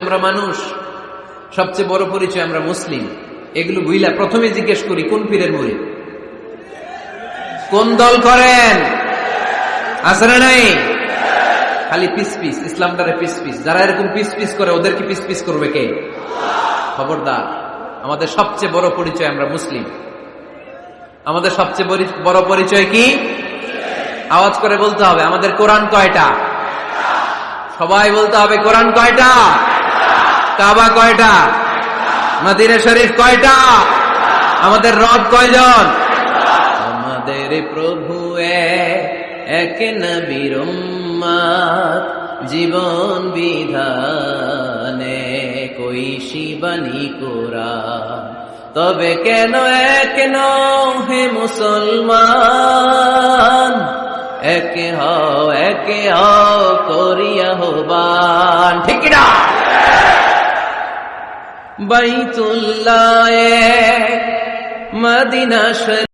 আমরা মানুষ, সবচেয়ে বড় পরিচয় আমরা মুসলিম। এগুলো বুইলা প্রথমে জিজ্ঞেস করি কোন পীরের মুরিদ, কোন দল করেন, আছে না নাই? খালি পিস পিস, ইসলামটারে পিস পিস। যারা এরকম পিস পিস করে ওদেরকে পিস পিস করবে কে? খবরদার। আমাদের সবচেয়ে বড় পরিচয় আমরা মুসলিম। আমাদের সবচেয়ে বড় পরিচয় কি? আওয়াজ করে বলতে হবে। আমাদের কোরআন কয়টা? সবাই বলতে হবে কোরআন কয়টা? কাবা কয়টা? মদিনা শরীফ কয়টা? আমাদের রব কয়জন? আমাদের প্রভু এক নবীর উম্মত, জীবন বিধানে কইসি বাণী কোরআন। তবে কেন এক নও হে মুসলমান, একে হও করিয়া হবান। ঠিক না? বাইতুল্লাহ মদিনা শরীফ